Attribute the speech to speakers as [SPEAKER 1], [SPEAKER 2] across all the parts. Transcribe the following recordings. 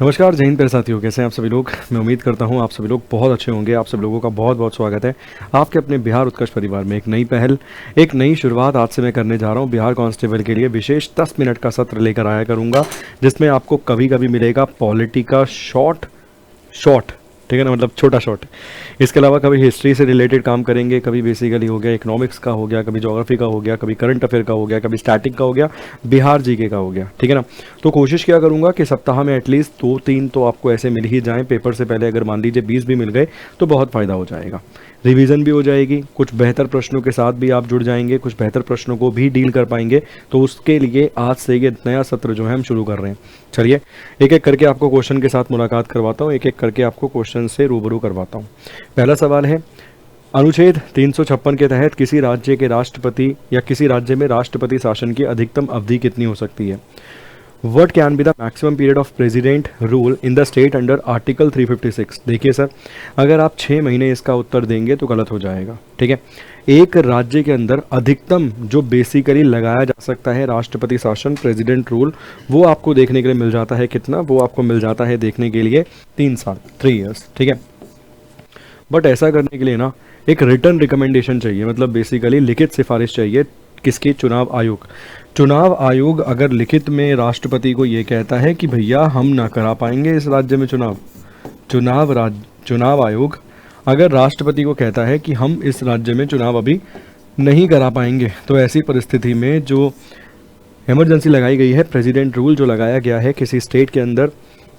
[SPEAKER 1] नमस्कार, जय हिंद प्यारे साथियों। कैसे हैं आप सभी लोग। मैं उम्मीद करता हूं आप सभी लोग बहुत अच्छे होंगे। आप सभी लोगों का बहुत बहुत स्वागत है आपके अपने बिहार उत्कर्ष परिवार में। एक नई पहल, एक नई शुरुआत आज से मैं करने जा रहा हूं। बिहार कांस्टेबल के लिए विशेष 10 मिनट का सत्र लेकर आया करूंगा, जिसमें आपको कभी कभी मिलेगा पॉलिटी का शॉर्ट शॉर्ट, ठीक है ना, मतलब छोटा शॉर्ट। इसके अलावा कभी हिस्ट्री से रिलेटेड काम करेंगे, कभी बेसिकली हो गया इकोनॉमिक्स का, हो गया कभी ज्योग्राफी का, हो गया कभी करंट अफेयर का, हो गया कभी स्टैटिक का, हो गया बिहार जीके का, हो गया, ठीक है ना। तो कोशिश क्या करूंगा कि सप्ताह में एटलीस्ट 2-3 तो आपको ऐसे मिल ही जाएं पेपर से पहले। अगर मान लीजिए 20 भी मिल गए तो बहुत फ़ायदा हो जाएगा, रिवीजन भी हो जाएगी, कुछ बेहतर प्रश्नों के साथ भी आप जुड़ जाएंगे, कुछ बेहतर प्रश्नों को भी डील कर पाएंगे। तो उसके लिए आज से ये नया सत्र जो है हम शुरू कर रहे हैं। चलिए एक एक करके आपको क्वेश्चन के साथ मुलाकात करवाता हूँ, एक एक करके आपको क्वेश्चन से रूबरू करवाता हूँ। पहला सवाल है, अनुच्छेद 356 के तहत किसी राज्य के राष्ट्रपति या किसी राज्य में राष्ट्रपति शासन की अधिकतम अवधि कितनी हो सकती है। What can be the maximum period of president rule in the state under Article 356। देखिए सर, अगर आप 6 महीने इसका उत्तर देंगे तो गलत हो जाएगा, ठीक है। एक राज्य के अंदर अधिकतम जो बेसिकली लगाया जा सकता है राष्ट्रपति शासन, प्रेसिडेंट रूल, वो आपको देखने के लिए मिल जाता है कितना, वो आपको मिल जाता है देखने के लिए 3 साल, 3 ईयर्स, ठीक है। बट ऐसा करने के लिए ना एक रिटर्न रिकमेंडेशन चाहिए, मतलब बेसिकली लिखित सिफारिश चाहिए। किसकी? चुनाव आयोग। चुनाव आयोग अगर लिखित में राष्ट्रपति को ये कहता है कि भैया हम ना करा पाएंगे इस राज्य में चुनाव, चुनाव आयोग अगर राष्ट्रपति को कहता है कि हम इस राज्य में चुनाव अभी नहीं करा पाएंगे, तो ऐसी परिस्थिति में जो इमरजेंसी लगाई गई है, प्रेसिडेंट रूल जो लगाया गया है किसी स्टेट के अंदर,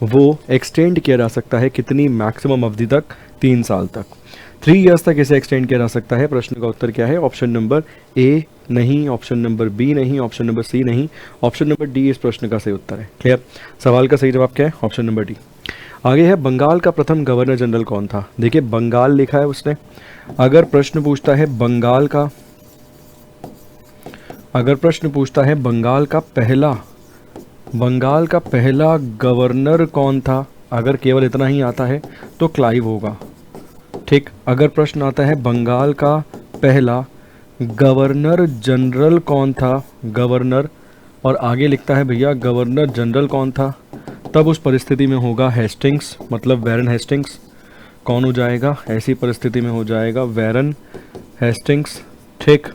[SPEAKER 1] वो एक्सटेंड किया जा सकता है कितनी? मैक्सिमम अवधि तक, 3 साल तक, 3 ईयर्स तक इसे एक्सटेंड किया जा सकता है। प्रश्न का उत्तर क्या है? ऑप्शन नंबर ए नहीं, ऑप्शन नंबर बी नहीं, ऑप्शन नंबर सी नहीं, ऑप्शन नंबर डी इस प्रश्न का सही उत्तर है। क्लियर? सवाल का सही जवाब क्या है? Option number D. आगे है, बंगाल का प्रथम गवर्नर जनरल कौन था। देखिए बंगाल लिखा है उसने। अगर प्रश्न पूछता है बंगाल का, बंगाल का पहला गवर्नर कौन था, अगर केवल इतना ही आता है तो क्लाइव होगा, ठीक। अगर प्रश्न आता है बंगाल का पहला गवर्नर जनरल कौन था, गवर्नर, और आगे लिखता है भैया गवर्नर जनरल कौन था, तब उस परिस्थिति में होगा हेस्टिंग्स, मतलब वैरन हेस्टिंग्स। कौन हो जाएगा ऐसी परिस्थिति में? हो जाएगा वैरन हेस्टिंग्स, ठीक।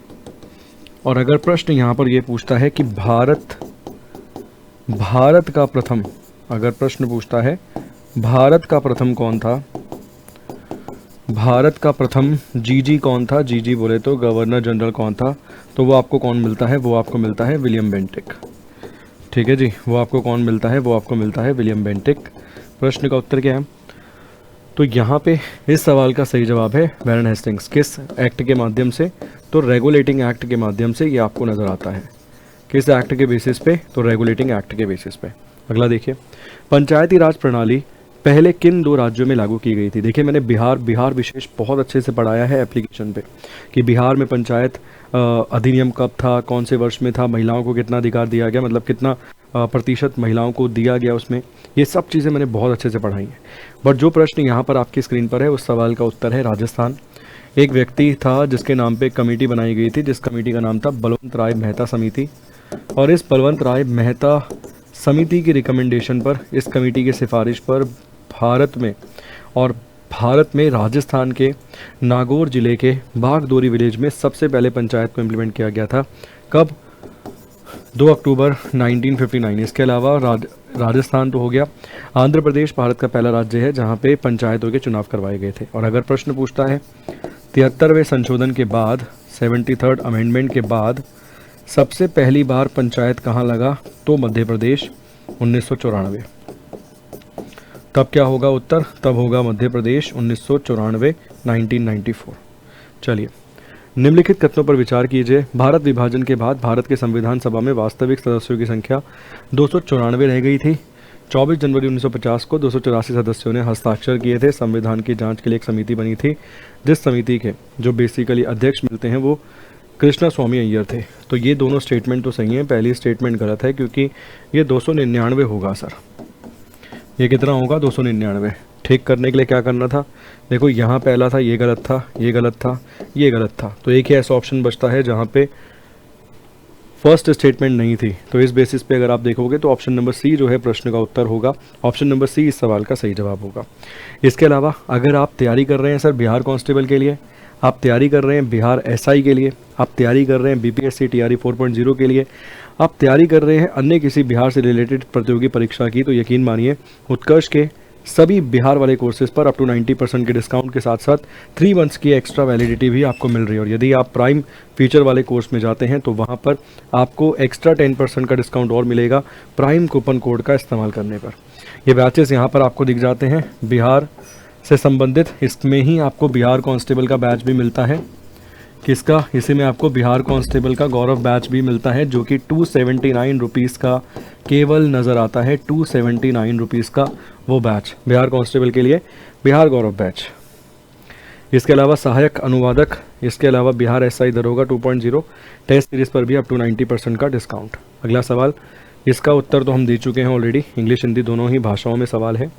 [SPEAKER 1] और अगर प्रश्न यहाँ पर ये पूछता है कि भारत का प्रथम, अगर प्रश्न पूछता है भारत का प्रथम कौन था, भारत का प्रथम जीजी कौन था, जीजी बोले तो गवर्नर जनरल कौन था, तो वो आपको कौन मिलता है? वो आपको मिलता है विलियम बेंटिक, ठीक है जी। वो आपको कौन मिलता है? वो आपको मिलता है विलियम बेंटिक। प्रश्न का उत्तर क्या है? तो यहाँ पे इस सवाल का सही जवाब है वैरन हेस्टिंग्स। किस एक्ट के माध्यम से? तो रेगुलेटिंग एक्ट के माध्यम से ये आपको नज़र आता है। किस एक्ट के बेसिस पे? तो रेगुलेटिंग एक्ट के बेसिस पे। अगला देखिए, पंचायती राज प्रणाली पहले किन 2 राज्यों में लागू की गई थी। देखिए मैंने बिहार विशेष बहुत अच्छे से पढ़ाया है एप्लीकेशन पे कि बिहार में पंचायत अधिनियम कब था, कौन से वर्ष में था, महिलाओं को कितना अधिकार दिया गया, मतलब कितना प्रतिशत महिलाओं को दिया गया उसमें, ये सब चीज़ें मैंने बहुत अच्छे से पढ़ाई हैं। बट जो प्रश्न यहाँ पर आपकी स्क्रीन पर है उस सवाल का उत्तर है राजस्थान। एक व्यक्ति था जिसके नाम पे कमेटी बनाई गई थी, जिस कमेटी का नाम था बलवंत राय मेहता समिति, और इस बलवंत राय मेहता समिति की रिकमेंडेशन पर, इस कमेटी की सिफारिश पर भारत में राजस्थान के नागौर ज़िले के बागदोरी विलेज में सबसे पहले पंचायत को इम्प्लीमेंट किया गया था। कब? 2 अक्टूबर 1959। इसके अलावा राजस्थान तो हो गया, आंध्र प्रदेश भारत का पहला राज्य है जहां पे पंचायतों के चुनाव करवाए गए थे। और अगर प्रश्न पूछता है 73वें संशोधन के बाद, 73rd अमेंडमेंट के बाद सबसे पहली बार पंचायत कहाँ लगा, तो मध्य प्रदेश, 1994। तब क्या होगा उत्तर? तब होगा मध्य प्रदेश 1994, 1994। चलिए, निम्नलिखित कथनों पर विचार कीजिए। भारत विभाजन के बाद भारत के संविधान सभा में वास्तविक सदस्यों की संख्या 294 रह गई थी। 24 जनवरी 1950 को 284 सदस्यों ने हस्ताक्षर किए थे। संविधान की जांच के लिए एक समिति बनी थी, जिस समिति के जो बेसिकली अध्यक्ष मिलते हैं वो कृष्णा स्वामी अय्यर थे। तो ये दोनों स्टेटमेंट तो सही हैं, पहली स्टेटमेंट गलत है क्योंकि ये 299 होगा सर। ये कितना होगा? 299। ठीक करने के लिए क्या करना था? देखो यहाँ पहला था, ये गलत था, ये गलत था, ये गलत था, तो एक ही ऐसा ऑप्शन बचता है जहाँ पे फर्स्ट स्टेटमेंट नहीं थी। तो इस बेसिस पे अगर आप देखोगे तो ऑप्शन नंबर सी जो है प्रश्न का उत्तर होगा, ऑप्शन नंबर सी इस सवाल का सही जवाब होगा। इसके अलावा अगर आप तैयारी कर रहे हैं सर बिहार कांस्टेबल के लिए, आप तैयारी कर रहे हैं बिहार एसआई के लिए, आप तैयारी कर रहे हैं बीपीएससी टीआरई 4.0 के लिए, आप तैयारी कर रहे हैं अन्य किसी बिहार से रिलेटेड प्रतियोगी परीक्षा की, तो यकीन मानिए उत्कर्ष के सभी बिहार वाले कोर्सेज पर अप टू 90% के डिस्काउंट के साथ साथ 3 मंथ्स की एक्स्ट्रा वैलिडिटी भी आपको मिल रही है। और यदि आप प्राइम फीचर वाले कोर्स में जाते हैं तो वहाँ पर आपको एक्स्ट्रा 10% का डिस्काउंट और मिलेगा प्राइम कूपन कोड का इस्तेमाल करने पर। ये बैचेस यहाँ पर आपको दिख जाते हैं बिहार से संबंधित, इसमें ही आपको बिहार कांस्टेबल का बैच भी मिलता है। किसका? इसी में आपको बिहार कांस्टेबल का गौरव बैच भी मिलता है जो कि 279 रुपीज़ का केवल नज़र आता है, 279 रुपीज़ का वो बैच बिहार कांस्टेबल के लिए, बिहार गौरव बैच। इसके अलावा सहायक अनुवादक, इसके अलावा बिहार एसआई दरोगा 2.0 टेस्ट सीरीज़ पर भी अप टू 90% का डिस्काउंट। अगला सवाल, इसका उत्तर तो हम दे चुके हैं ऑलरेडी, इंग्लिश हिंदी दोनों ही भाषाओं में सवाल है।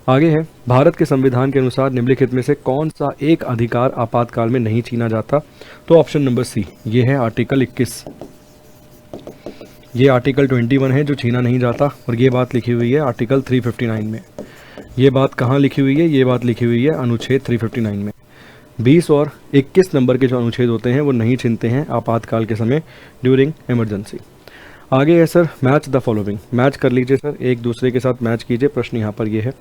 [SPEAKER 1] आगे है, भारत के संविधान के अनुसार निम्नलिखित में से कौन सा एक अधिकार आपातकाल में नहीं छीना जाता? तो ऑप्शन नंबर सी ये है आर्टिकल 21। ये आर्टिकल 21 है जो छीना नहीं जाता, और ये बात लिखी हुई है आर्टिकल 359 में। ये बात कहाँ लिखी हुई है? ये बात लिखी हुई है अनुच्छेद 359 में। 20 और 21 नंबर के जो अनुच्छेद होते हैं वो नहीं छीनते हैं आपातकाल के समय, ड्यूरिंग इमरजेंसी। आगे है sir, match the following. Match कर लीजिए सर, एक दूसरे के साथ मैच कीजिए। प्रश्न यहाँ पर ये है,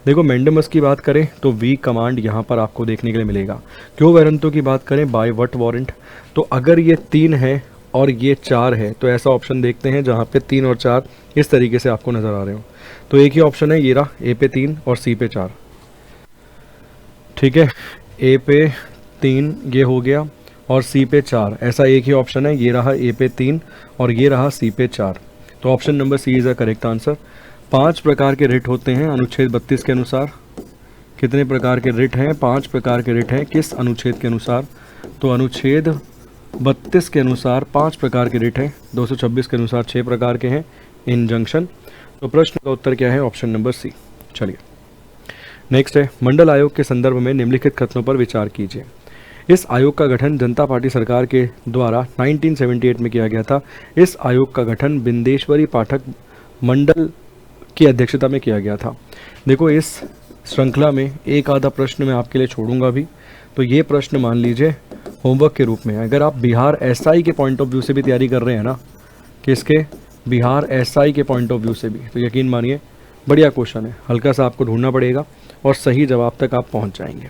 [SPEAKER 1] देखो मैंडेमस की बात करें तो वी कमांड यहाँ पर आपको देखने के लिए मिलेगा। क्यों वारंटों की बात करें, बाय व्हाट वारंट। तो अगर ये 3 है और ये 4 है तो ऐसा ऑप्शन देखते हैं जहाँ पे 3 और 4 इस तरीके से आपको नज़र आ रहे हो। तो एक ही ऑप्शन है ये रहा, ए पे 3 और सी पे 4। ठीक है, ए पे 3 ये हो गया और सी पे 4, ऐसा एक ही ऑप्शन है, ये रहा ए पे 3 और ये रहा सी पे 4। तो option number C is a correct answer. 5 प्रकार के रिट होते हैं अनुच्छेद 32 के अनुसार। कितने प्रकार के रिट हैं? 5 प्रकार के रिट हैं। किस अनुच्छेद के अनुसार? तो अनुच्छेद 32 के अनुसार 5 प्रकार के रिट हैं। 226 के अनुसार 6 प्रकार के हैं इंजंक्शन। तो प्रश्न का उत्तर क्या है? Option number C. चलिए नेक्स्ट है, मंडल आयोग के संदर्भ में निम्नलिखित कथनों पर विचार कीजिए। इस आयोग का गठन जनता पार्टी सरकार के द्वारा 1978 में किया गया था। इस आयोग का गठन बिंदेश्वरी पाठक मंडल की अध्यक्षता में किया गया था। देखो इस श्रृंखला में एक आधा प्रश्न मैं आपके लिए छोड़ूंगा भी, तो ये प्रश्न मान लीजिए होमवर्क के रूप में। अगर आप बिहार एसआई के पॉइंट ऑफ व्यू से भी तैयारी कर रहे हैं ना, किसके? बिहार एसआई के पॉइंट ऑफ व्यू से भी, तो यकीन मानिए बढ़िया क्वेश्चन है। हल्का सा आपको ढूंढना पड़ेगा और सही जवाब तक आप पहुँच जाएंगे।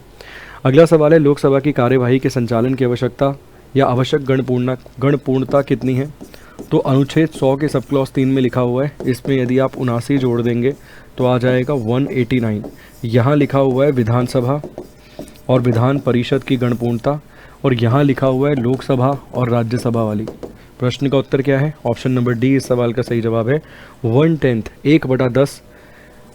[SPEAKER 1] अगला सवाल है, लोकसभा की कार्यवाही के संचालन की आवश्यकता या आवश्यक गणपूर्णता कितनी है? तो अनुच्छेद 100 के सब क्लॉज 3 में लिखा हुआ है, इसमें यदि आप 79 जोड़ देंगे तो आ जाएगा 189। यहाँ लिखा हुआ है विधानसभा और विधान परिषद की गणपूर्णता, और यहाँ लिखा हुआ है लोकसभा और राज्यसभा वाली। प्रश्न का उत्तर क्या है? ऑप्शन नंबर डी इस सवाल का सही जवाब है। 1/10 1/10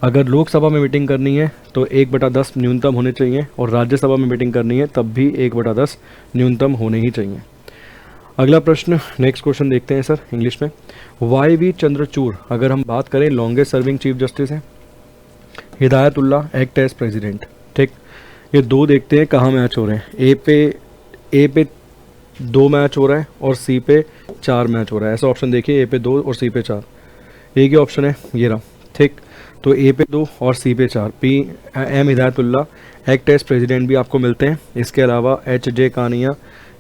[SPEAKER 1] अगर लोकसभा में मीटिंग करनी है तो 1/10 न्यूनतम होने चाहिए, और राज्यसभा में मीटिंग करनी है तब भी 1/10 न्यूनतम होने ही चाहिए। अगला प्रश्न, नेक्स्ट क्वेश्चन देखते हैं सर इंग्लिश में। वाई.वी. चंद्रचूड़, अगर हम बात करें लॉन्गेस्ट सर्विंग चीफ जस्टिस हैं। Hidayatullah act as president. ठीक, ये 2 देखते हैं कहाँ मैच हो रहे हैं। ए पे 2 मैच हो रहा है और सी पे 4 मैच हो रहा है। ऐसा ऑप्शन देखिए, ए पे 2 और सी पे 4, एक ही ऑप्शन है ये रहा। ठीक, तो ए पे 2 और सी पे 4। M Hidayatullah act as president भी आपको मिलते हैं। इसके अलावा एच.जे. कानिया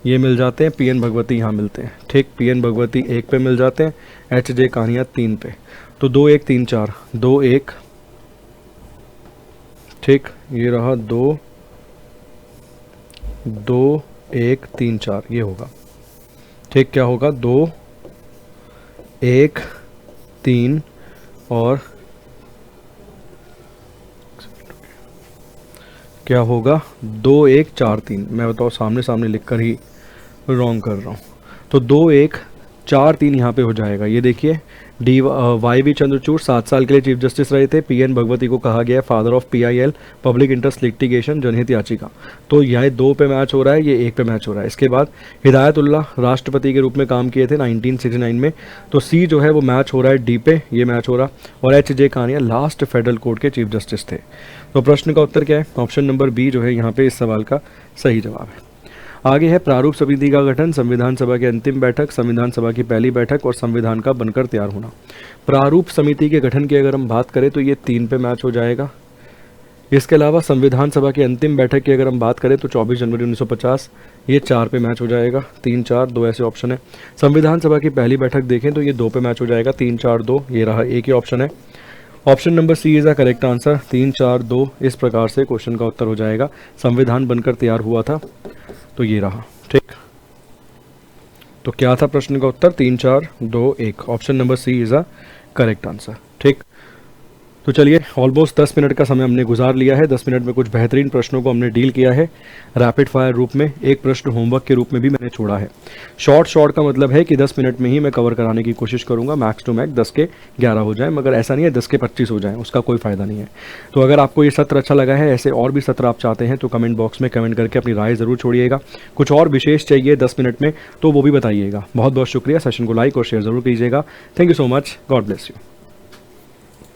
[SPEAKER 1] ये मिल जाते हैं, पी.एन. भगवती यहाँ मिलते हैं। ठीक, पी.एन. भगवती 1 पे मिल जाते हैं, एच.जे. कानिया 3 पे। तो 2 1 3 4 2 1। ठीक, ये रहा 2 2 1 3 4 ये होगा। ठीक, क्या होगा? 2 1 3 और क्या होगा? 2 1 4 3। मैं बताओ सामने सामने लिखकर ही रॉन्ग कर रहा हूँ। तो 2 1 4 3 यहाँ पे हो जाएगा। ये देखिए, वाई.वी. चंद्रचूड़ 7 साल के लिए चीफ जस्टिस रहे थे। पी.एन. भगवती को कहा गया है father of PIL. Public interest litigation जनहित याचिका। तो यह 2 पे मैच हो रहा है, ये 1 पे मैच हो रहा है। इसके बाद हिदायतुल्ला राष्ट्रपति के रूप में काम किए थे 1969 में, तो सी जो है वो मैच हो रहा है डी पे, ये मैच हो रहा। और एच.जे. कानिया लास्ट फेडरल कोर्ट के चीफ जस्टिस थे। तो प्रश्न का उत्तर क्या है? ऑप्शन नंबर बी जो है यहाँ पे इस सवाल का सही जवाब है। आगे है प्रारूप समिति का गठन, संविधान सभा की अंतिम बैठक, संविधान सभा की पहली बैठक और संविधान का बनकर तैयार होना। प्रारूप समिति के गठन की अगर हम बात करें तो ये 3 पे मैच हो जाएगा। इसके अलावा संविधान सभा की अंतिम बैठक की अगर हम बात करें तो 24 जनवरी 1950, ये 4 पे मैच हो जाएगा। 3, 4, 2 ऐसे ऑप्शन है। संविधान सभा की पहली बैठक देखें तो ये 2 पे मैच हो जाएगा। 3, 4, 2 ये रहा, एक ही ऑप्शन है। Option number C is the correct answer. 3, 4, 2 इस प्रकार से क्वेश्चन का उत्तर हो जाएगा। संविधान बनकर तैयार हुआ था तो ये रहा। ठीक, तो क्या था प्रश्न का उत्तर? 3, 4, 2, 1। Option number C is the correct answer. ठीक, तो चलिए ऑलमोस्ट 10 मिनट का समय हमने गुजार लिया है। 10 मिनट में कुछ बेहतरीन प्रश्नों को हमने डील किया है रैपिड फायर रूप में। एक प्रश्न होमवर्क के रूप में भी मैंने छोड़ा है। शॉर्ट का मतलब है कि 10 मिनट में ही मैं कवर कराने की कोशिश करूंगा। मैक्स टू मैक्स 10 के 11 हो जाए, मगर ऐसा नहीं है 10 के 25 हो जाए, उसका कोई फ़ायदा नहीं है। तो अगर आपको ये सत्र अच्छा लगा है, ऐसे और भी सत्र आप चाहते हैं तो कमेंट बॉक्स में कमेंट करके अपनी राय ज़रूर छोड़िएगा। कुछ और विशेष चाहिए 10 मिनट में तो वो भी बताइएगा। बहुत बहुत शुक्रिया। सेशन को लाइक और शेयर ज़रूर कीजिएगा। Thank you so much. God bless you.